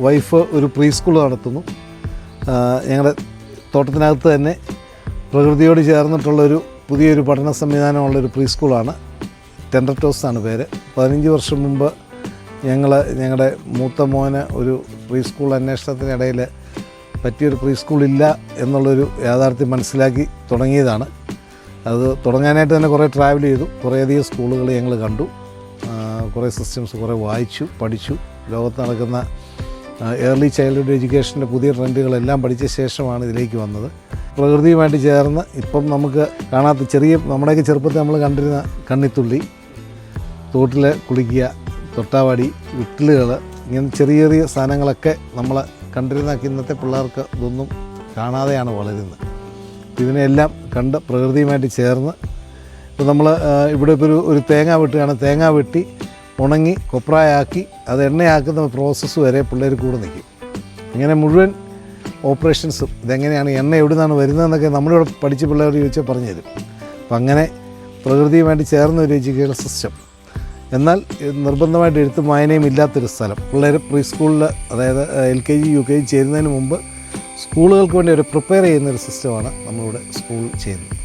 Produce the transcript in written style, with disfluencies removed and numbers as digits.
Wife ഒരു pre school നടത്തുന്നു. ഞങ്ങളുടെ തോട്ടത്തിനകത്ത് തന്നെ പ്രകൃതിയോട് ചേർന്നിട്ടുള്ളൊരു പുതിയൊരു പഠന സംവിധാനമുള്ളൊരു പ്രീ സ്കൂളാണ്. ടെൻഡർ ടോസ് ആണ് പേര്. 15 വർഷം മുമ്പ് ഞങ്ങളുടെ മൂത്ത മോന് ഒരു പ്രീ സ്കൂൾ അന്വേഷണത്തിനിടയിൽ പറ്റിയൊരു പ്രീ സ്കൂളില്ല എന്നുള്ളൊരു യാഥാർത്ഥ്യം മനസ്സിലാക്കി തുടങ്ങിയതാണ്. അത് തുടങ്ങാനായിട്ട് തന്നെ കുറേ ട്രാവൽ ചെയ്തു, കുറേയധികം സ്കൂളുകൾ ഞങ്ങൾ കണ്ടു, കുറേ സിസ്റ്റംസ് കുറേ വായിച്ചു പഠിച്ചു. ലോകത്ത് നടക്കുന്ന ഏർലി ചൈൽഡ്ഹുഡ് എഡ്യൂക്കേഷൻ്റെ പുതിയ ട്രെൻഡുകളെല്ലാം പഠിച്ച ശേഷമാണ് ഇതിലേക്ക് വന്നത്. പ്രകൃതിയുമായിട്ട് ചേർന്ന് ഇപ്പം നമുക്ക് കാണാത്ത നമ്മുടെയൊക്കെ ചെറുപ്പത്തിൽ നമ്മൾ കണ്ടിരുന്ന കണ്ണിത്തുള്ളി, തോട്ടിൽ കുളിക്കുക, തൊട്ടാവാടി, വിട്ടലുകൾ, ഇങ്ങനെ ചെറിയ ചെറിയ സാധനങ്ങളൊക്കെ നമ്മൾ കണ്ടിരുന്ന ഇന്നത്തെ പിള്ളേർക്ക് ഇതൊന്നും കാണാതെയാണ് വളരുന്നത്. ഇതിനെല്ലാം കണ്ട് പ്രകൃതിയുമായിട്ട് ചേർന്ന് ഇപ്പോൾ നമ്മൾ ഇവിടെ ഇപ്പോൾ ഒരു തേങ്ങ വെട്ടുകയാണ്. തേങ്ങ വെട്ടി ഉണങ്ങി കൊപ്രായാക്കി അത് എണ്ണയാക്കുന്ന പ്രോസസ്സ് വരെ പിള്ളേർ കൂടെ നിൽക്കും. ഇങ്ങനെ മുഴുവൻ ഓപ്പറേഷൻസും ഇതെങ്ങനെയാണ്, എണ്ണ എവിടെ നിന്നാണ് വരുന്നതെന്നൊക്കെ നമ്മളിവിടെ പഠിച്ച പിള്ളേർ ചോദിച്ചാൽ പറഞ്ഞു തരും. അപ്പം അങ്ങനെ പ്രകൃതിയുമായിട്ട് ചേർന്ന ഒരു എഡ്യൂക്കേഷൻ സിസ്റ്റം, എന്നാൽ നിർബന്ധമായിട്ട് എഴുത്തും വായനയും ഇല്ലാത്തൊരു സ്ഥലം. പിള്ളേർ പ്രീ സ്കൂളിൽ, അതായത് LKG UKG ചേരുന്നതിന് മുമ്പ് സ്കൂളുകൾക്ക് വേണ്ടി ഒരു പ്രിപ്പയർ ചെയ്യുന്നൊരു സിസ്റ്റമാണ് നമ്മളിവിടെ സ്കൂൾ ചെയ്യുന്നത്.